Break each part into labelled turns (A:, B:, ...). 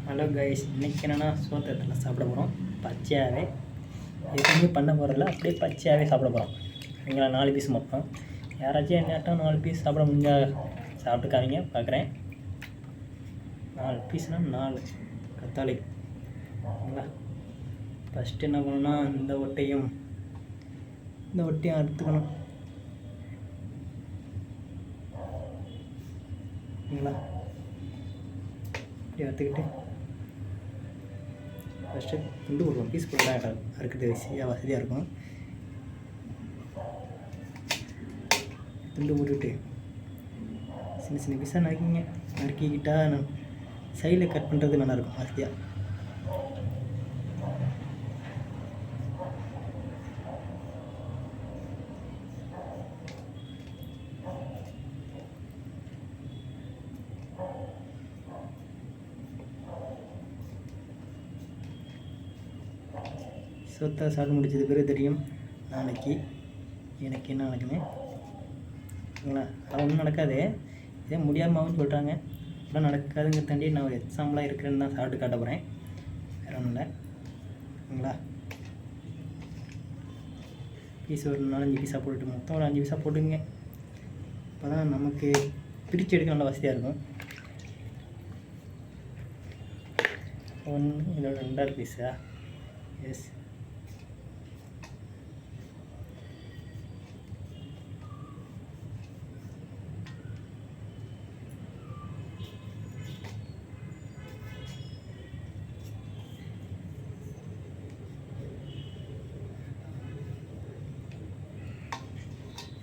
A: Hello guys, இன்றைக்கி என்னென்னா சோத்தத்தில் சாப்பிட போகிறோம். பச்சையாகவே எதுவுமே பண்ண போகிறதில்ல, அப்படியே பச்சையாகவே சாப்பிட போகிறோம். நீங்களா 4 பீஸ் மொத்தம். யாராச்சும் என்னட்டால் 4 பீஸ் சாப்பிட முடிஞ்சால் சாப்பிட்டு காமிங்க பார்க்குறேன். 4 பீஸ்னால் 4 கத்தாழை. ஓகேங்களா? ஃபஸ்ட்டு என்ன பண்ணணும்னா இந்த ஒட்டையும் அறுத்துக்கணும். ஓகேங்களா? இப்படி அறுத்துக்கிட்டு ஃபஸ்ட்டு துண்டு போடுவோம். பீஸ் போட்டு அறுக்கிறது வசதியாக இருக்கும். துண்டு போட்டுக்கிட்டு சின்ன சின்ன பீஸாக நறுக்கிக்கிட்டால் சைடில் கட் பண்ணுறது நல்லாயிருக்கும் வசதியாக. சொத்தை சாப்பிட்டு முடிச்சது பிறகு தெரியும் நாளைக்கு எனக்கு என்ன நடக்குன்னு. ஓகேங்களா? அது ஒன்றும் நடக்காது, இதே முடியாமல் சொல்கிறாங்க. அதெல்லாம் நடக்காதுங்க தாண்டி நான் ஒரு எக்ஸாம்பிளாக இருக்கிறேன்னு தான் சாப்பிட்டு காட்ட போகிறேன், வேறு ஒன்றும் இல்லை. ஓகேங்களா? பீஸ் ஒரு 4-5 பீஸாக போட்டுட்டு மொத்தம் ஒரு 5 பீஸாக போட்டுங்க. அப்போ தான் நமக்கு பிரித்து எடுக்க நல்ல வசதியாக இருக்கும். இதோட 2 பீஸா? எஸ்.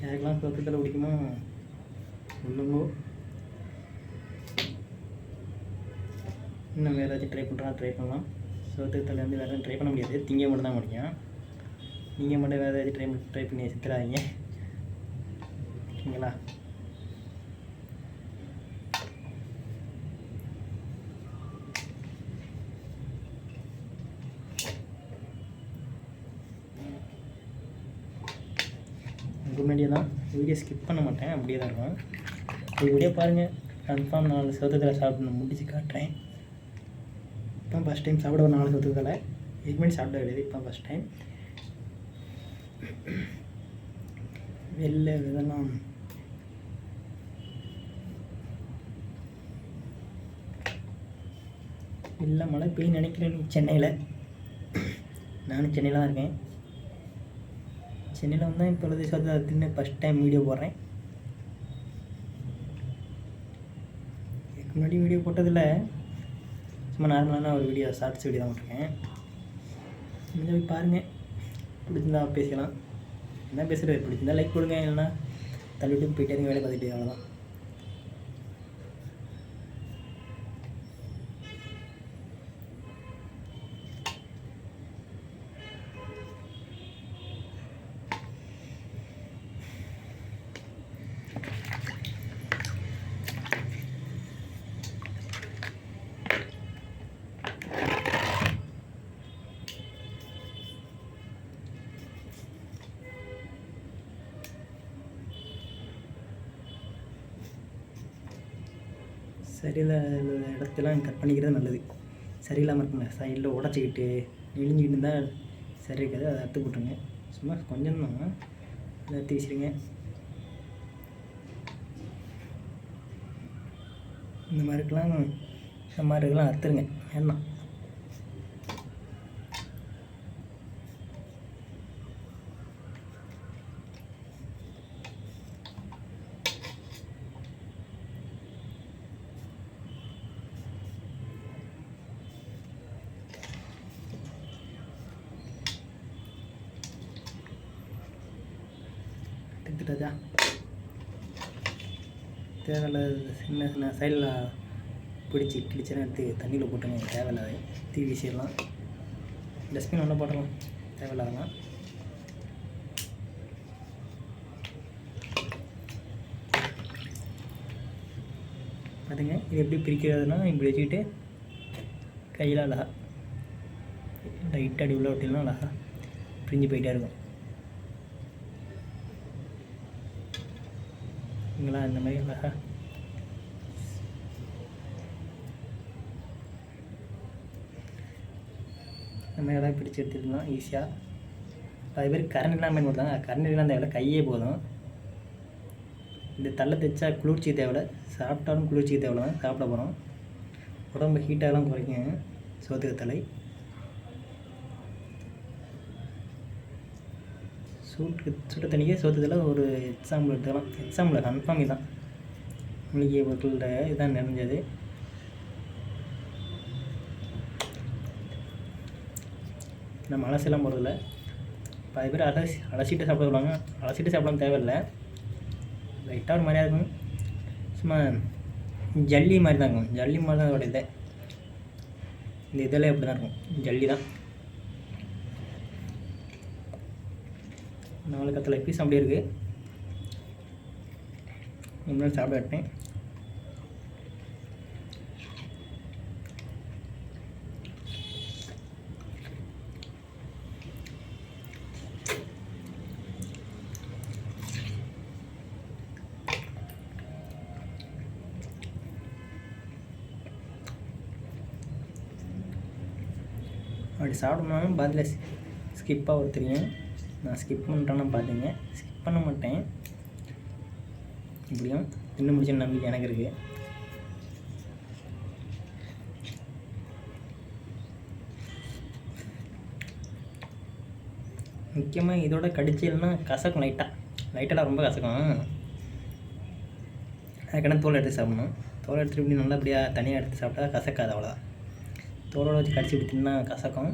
A: யாருக்கெல்லாம் சொத்துக்களை பிடிக்குமோ சொல்லுங்கோ. இன்னும் வேறு ஏதாச்சும் ட்ரை பண்ணலாம். சொத்துக்களை வந்து வேறு எதுவும் ட்ரை பண்ண முடியாது, திங்க மட்டும் தான் முடியும். நீங்கள் மட்டும் வேறு ஏதாச்சும் ட்ரை பண்ணி சித்துறாதீங்க. ஓகேங்களா? முன்னாடியே தான் வீடியோ ஸ்கிப் பண்ண மாட்டேன், அப்படியே தான் இருக்கும். ஒரு வீடியோ பாருங்கள், கன்ஃபார்ம் 4 சொத்துக்களை சாப்பிட்டு முடிச்சு காட்டுறேன். இப்போ ஃபஸ்ட் டைம் சாப்பிட ஒரு 4 சொத்துக்களை இதுக்கு முன்னாடி சாப்பிட கிடையாது, இப்போ ஃபஸ்ட் டைம். வெளில இதெல்லாம் இல்லை, மழை பெய்யும் நினைக்கிறேன் சென்னையில். நானும் சென்னையில் தான் இருக்கேன். சென்னையில் வந்தால் இப்போ சொத்துன்னு ஃபஸ்ட் டைம் வீடியோ போடுறேன். இதுக்கு முன்னாடி வீடியோ போட்டதில்லை, சும்மா நார்மலான ஒரு வீடியோ, ஷார்ட்ஸ் வீடியோ தான் போட்டிருக்கேன். நீங்கள் போய் பாருங்கள், பிடிச்சிருந்தா பேசலாம். என்ன பேசுகிறது, பிடிச்சிருந்தா லைக் கொடுங்க, இல்லைன்னா தள்ளிவிட்டு போயிட்டே இருங்க, வேலை பார்த்துட்டு. அவ்வளோதான். சரியில்லாத இடத்தெல்லாம் கட் பண்ணிக்கிறது நல்லது. சரியில்லாமல் இருக்குங்க, சைடில் உடச்சிக்கிட்டு நெளிஞ்சிக்கிட்டு இருந்தால் சரி இருக்காது. அதை அறுத்து போட்டுருங்க. சும்மா கொஞ்சம் தான், அதை அறுத்து வச்சுருங்க. இந்த மாதிரிலாம் அறுத்துருங்க. என்ன எடுத்துட்டதா தேவையில்லாத சின்ன சின்ன சைடில் கிழிச்சேன்னு எடுத்து தண்ணியில் போட்டுங்க. தேவையில்லாத தீ வீசிடலாம். டஸ்ட்பின் ஒன்றும் போடலாம், தேவையில்லாதலாம். பார்த்துங்க, இது எப்படி பிரிக்கிறதுனா இப்படி வச்சுக்கிட்டு கையில் அழகா லைட்டாக அடி உள்ள விட்டிங்கன்னா அழகா பிரிஞ்சு போயிட்டே இருக்கும். ஓகேங்களா? இந்த மாதிரி அழகாக இந்த மாதிரி எல்லாம் பிடிச்சி எடுத்துக்கலாம் ஈஸியாக. அது பேர் கரண்ட் இல்லாமல் பயன்படுத்தாங்க. கரண்ட் இல்லாமல் தேவையில்ல, கையே போதும். இந்த தள்ள தைச்சா குளிர்ச்சி தேவையில்ல, சாப்பிட்டாலும் குளிர்ச்சி தேவையில்ல தான் சாப்பிட போகிறோம். உடம்பு ஹீட்டாகலாம் குறைக்கும் சோத்துக்கு தலை. சுட்ட தண்ணிக்கே சோத்துத்தில் ஒரு எக்ஸாம்பிள் எடுத்துக்கலாம். எக்ஸாம்பிள் கன்ஃபார்ம் இதுதான். மூலிகை பொருட்களில் இதுதான் நிறைஞ்சது. நம்ம அலசிலாம் போகிறதில்ல. பாதி பேர் அலசிட்டு சாப்பிட சொல்லுவாங்க. அலசிட்டு சாப்பிடாம தேவையில்லை, லைட்டாக ஒரு மாதிரியாக இருக்கும். சும்மா ஜல்லி மாதிரி தான் இருக்கும். ஜல்லி மாதிரி தான் அதோட இதை. இந்த இதெல்லாம் எப்படி தான் இருக்கும், ஜல்லி தான். 4 கத்தலை பீஸ் அப்படியே இருக்குது. முன்னாடி சாப்பிட விட்டேன். அப்படி சாப்பிடணும்னாலும் பதில் ஸ்கிப்பாக ஒருத்தரியும். நான் ஸ்கிப் பண்ணுறேன்னு பார்த்தீங்க, ஸ்கிப் பண்ண மாட்டேன். இப்படியும் இன்னும் முடிச்ச நம்பிக்கை எனக்கு இருக்குது. முக்கியமாக இதோட கடிச்சில்னா கசக்கும், லைட்டெல்லாம் ரொம்ப கசக்கும். அதுக்கான தோல் எடுத்து சாப்பிடணும். தோல் எடுத்துகிட்டு இப்படி நல்லபடியாக தனியாக எடுத்து சாப்பிட்டா கசக்காது, அவ்வளோதான். தோலோட வச்சு கடிச்சு விட்டிங்கன்னா கசக்கும்.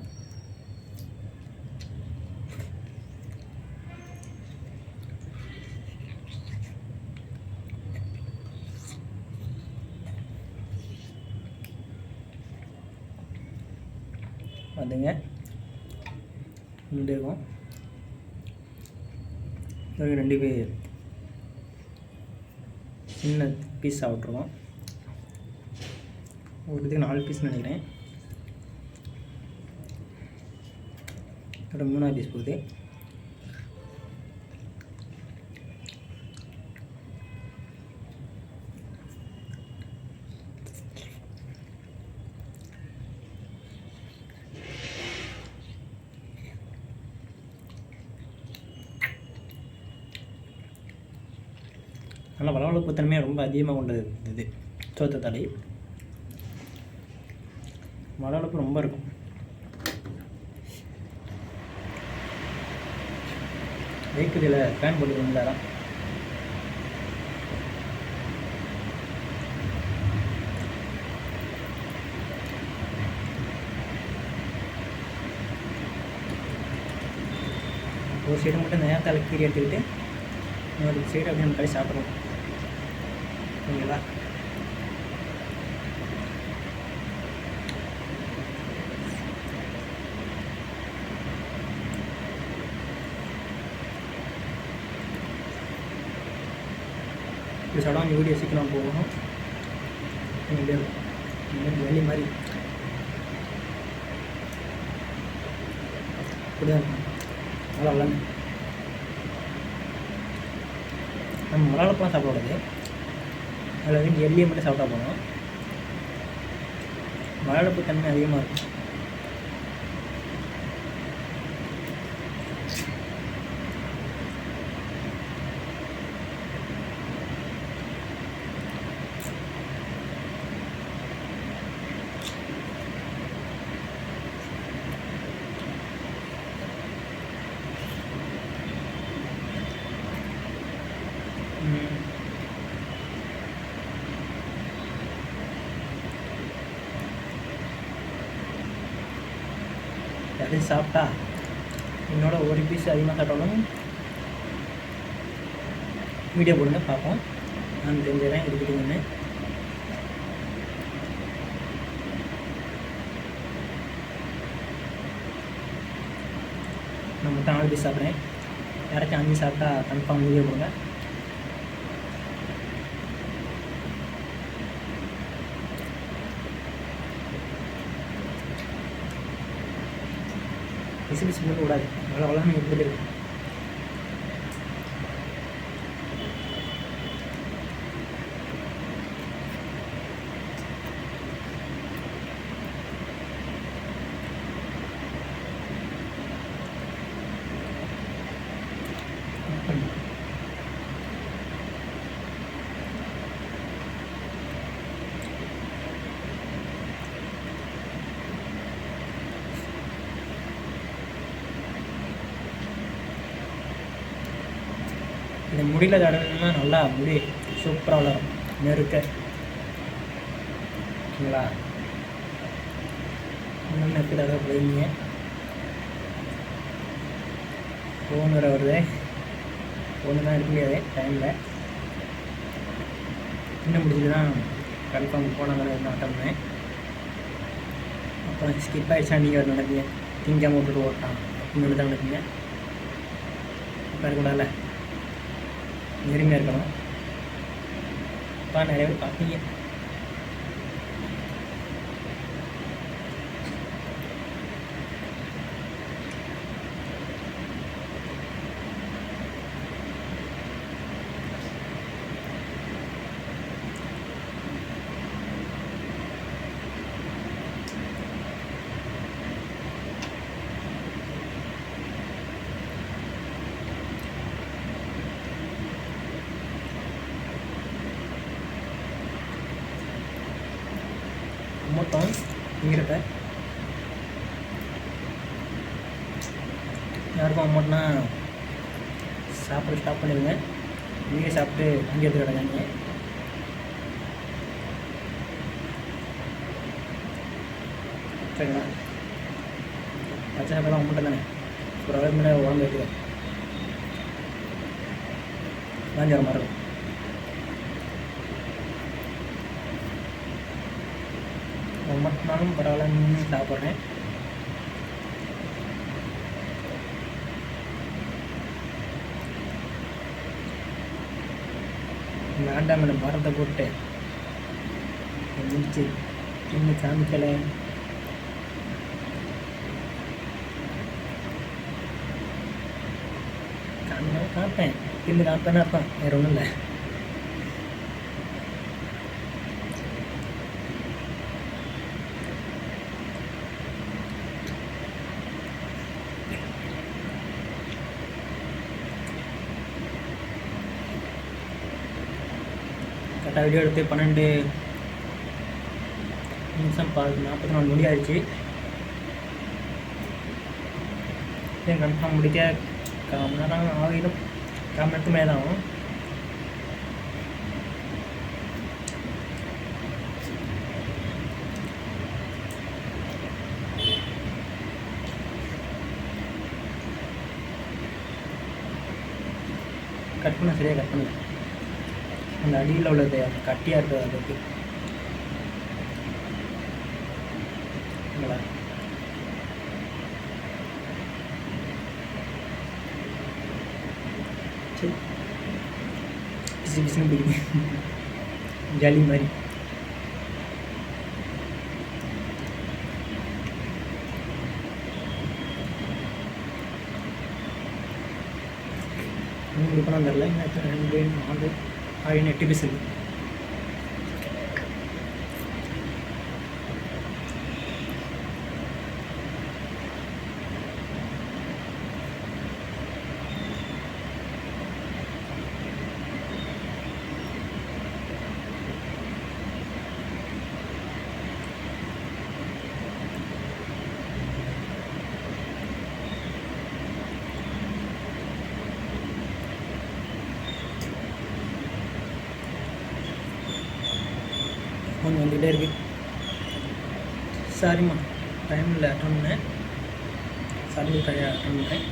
A: வந்துங்க இருக்கும். 2 பேர் சின்ன பீஸ் சாப்பிட்ருவோம். ஒரு இதுக்கு 4 பீஸ் நினைக்கிறேன். இதோட 3ஆவது பீஸ் போகுது. நல்லா வளவளப்பு தன்மையாக ரொம்ப அதிகமாக கொண்டது இது சோத்து தலை. வளவளப்பு ரொம்ப இருக்கும். வேக்குதில் ஃபேன் போட்டு வந்தாராம். ஒரு சைடு மட்டும் நேரத்தால் கீறி எடுத்துக்கிட்டு இன்னொரு சைடு அப்படி நம்ம கடை சாப்பிட்றோம். ஓகேங்களா? இது சடம் வீடியோ சீக்கிரம் போகணும். வெளி மாதிரி இப்படிதான் இருக்கும். நல்லா விளாண்டு நம்ம மலையாளப்பெலாம் சாப்பிடக்கூடாது. அதில் வந்து எல்லியை மட்டும் சாப்பிட்டா போகணும். மலையாளப்பு தன்மை அதிகமாக இருக்கும். எதையும் சாப்பிட்டா என்னோட ஒரு பீஸ் அதிகமாக சாப்பிட்டாலும் வீடியோ போடுங்க பார்ப்போம். நான் தெரிஞ்சுறேன் இருக்குதுங்கன்னு. நான் மொத்தம் 4 பீஸ் சாப்பிட்றேன். யாராச்சும் 5 சாப்பிட்டா கன்ஃபார்ம் வீடியோ போடுங்க. பிசு பிசு மட்டும் விடாது, வளவளன்னு எப்படி இருக்கு. இந்த முடியில் தடவைன்னா நல்லா முடி சூப்பராக வளரும் நெருக்க. ஓகேங்களா? இன்னும் நெருக்கு தடவை போயிங்க. ஃபோன் வேறு வருது. ஃபோனு தான் எடுக்க முடியாது டைமில். இன்னும் முடிச்சுட்டு தான் கன்ஃபார்ம் போனாங்க அட்டம்னு. அப்புறம் ஸ்கிப் ஆகிடுச்சா நீங்கள் ஒரு நடப்பீங்க, திங்காமல் விட்டுட்டு ஓட்டான் அப்படின்னு தான் நடப்பீங்க. இப்போ இருக்கக்கூடாதுல, எளிமையாக இருக்கணும். இப்போ நிறைய பேர் பார்ப்பீங்க. மொத்தம் இங்கிறத யாருக்கும் அமௌண்ட்னா சாப்பிட ஸ்டாப் பண்ணிடுங்க. நீங்கள் சாப்பிட்டு அங்கே எடுத்து கிடக்காங்க. சரிங்களா? பச்சை சாப்பிடலாம் அமௌண்ட்டு தானே. ஒரு அளவுக்கு மேலே உடம்பு எடுத்துக்க வாங்கிற மாதிரி இருக்கும். மட்டும்னாலும் பரவாயில்லன்னு சாப்பிட்றேன். வேண்டாம் மேடம் மரத்தை போட்டு முடிச்சு இன்னும் காமிக்கலை. காப்பேன் தின்னு காப்பேன்னு அர்த்தம், வேறு ஒன்றும் இல்லை. கரெக்டாக வீடியோ எடுத்து 12 நிமிஷம் 44 மணி ஆயிடுச்சு. கன்ஃபார்ம் முடிக்க 1/4 மணி நேரம் ஆகிடும். 1/4 மணி நேரத்துக்கு மேலே தான் ஆகும். கட் பண்ண சரியாக கட் பண்ணல. அந்த அடியில் உள்ளது கட்டியாக இருக்குது அதுக்கு. சரி பிசு பிசுன்னு பிடிக்குது ஜாலி மாதிரி. உங்களுக்கு பணம் தரல 2 4 6 8 பீஸ் இருக்குது. ஃபோன் வந்துக்கிட்டே இருக்குது. சாரிம்மா டைமில் அட்டன் பண்ணேன். சாரி அட்டன் பண்ணுறேன்.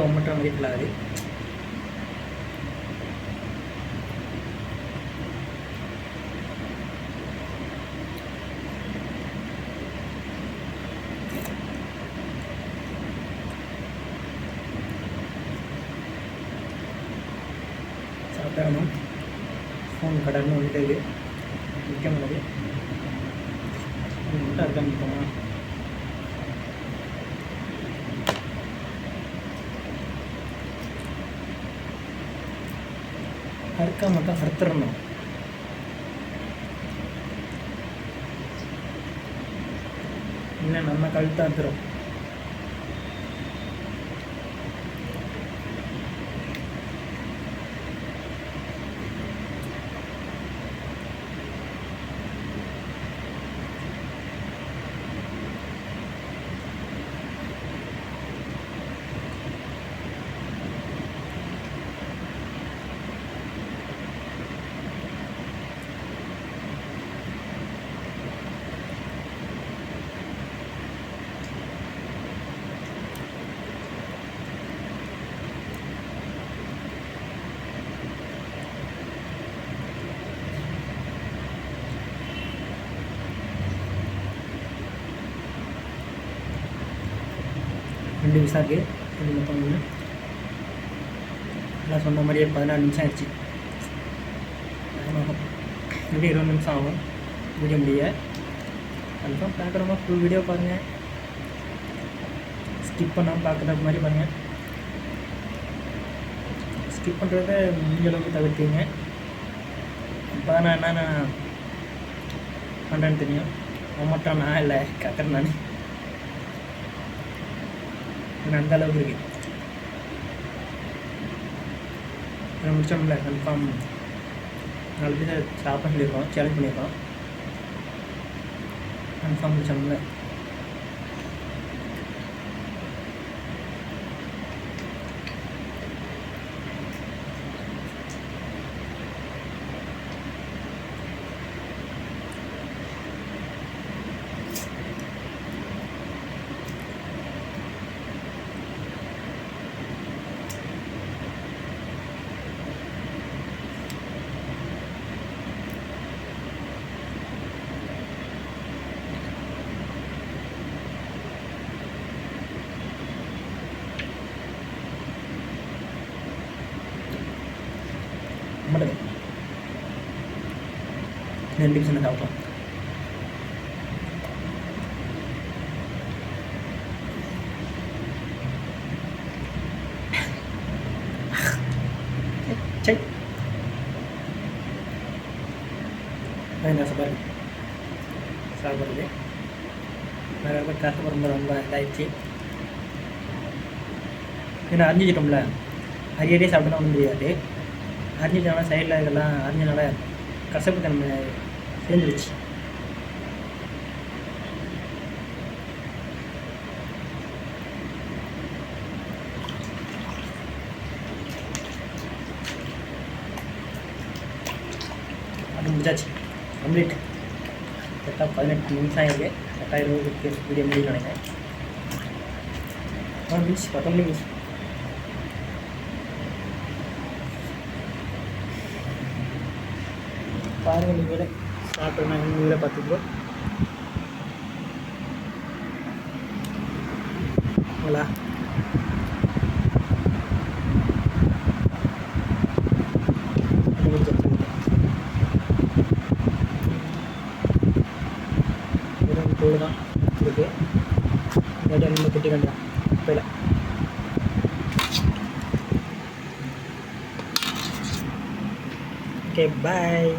A: ஒம்பட்டரை மணிக்குள்ள ஆகுது. சாப்பிடணும். ஃபோன் கடன்னு வந்துட்டு நிற்க முடியாது. மட்டும் இருக்க நிற்போமா? அறுக்க மட்டும் அறுத்துடணும். இல்லை நம்ம கழுத்தாக வந்துடும். ரெண்டு விசா இருக்குது. இது மொத்தம் ஒன்று. எல்லாம் சொன்ன மாதிரியே 14 நிமிஷம் ஆயிடுச்சு. ஆகும் இப்படி 20 நிமிஷம் ஆகும் முடிய. கன்ஃபார்ம் பார்க்குறோமா ஃபுல் வீடியோ பாருங்கள். ஸ்கிப் பண்ணாமல் பார்க்குற மாதிரி பாருங்கள். ஸ்கிப் பண்ணுறத முடிஞ்ச அளவுக்கு தவிர்த்துங்க. இப்போ தான் நான் என்னென்ன பண்ணுறேன்னு தெரியும். மட்டும் நான் இல்லை கக்கறேன் நான். அந்த அளவுக்கு இருக்குது. முடிச்சோம்ல கன்ஃபார்ம் 4 பேர் சாப்பிட சொல்லியிருக்கோம், சேலஞ்ச் பண்ணியிருக்கோம். கன்ஃபார்ம் முடிச்சோம்ல. மட்டும் 2 நிமிஷம் சாப்பிட்டோம். சரி என்ன சாப்பாடு சாப்பிட்றது நிறைய கஷ்டப்படும்போது ரொம்ப இதாகிடுச்சு. ஏன்னா அறிஞ்சிட்டோம்ல, அரியடியே சாப்பிட்டா ஒன்றும் முடியாது. அறிஞ்சிட்டோம்னா சைடில் இதெல்லாம் அறிஞ்சனால கசப்பு தன்மை சேர்ந்துருச்சு. அது முடிச்சாச்சு கம்ப்ளீட். கரெக்டாக 18 நிமிஷம் ஆகிருக்கு. கரெக்டாக 20 வீடியோ முடியும் நினைக்கிறேன். மினிட்ஸ் 19 நிமிஷம். பாருங்கள் நீங்களே சாப்பிட்றேன்னா நீங்களே பார்த்துக்கோ. ஓகேங்களா? வெறும் தோல் தான் இருக்குது. இந்த நம்ம கட்டி வேண்டாம் போயில. ஓகே பாய்.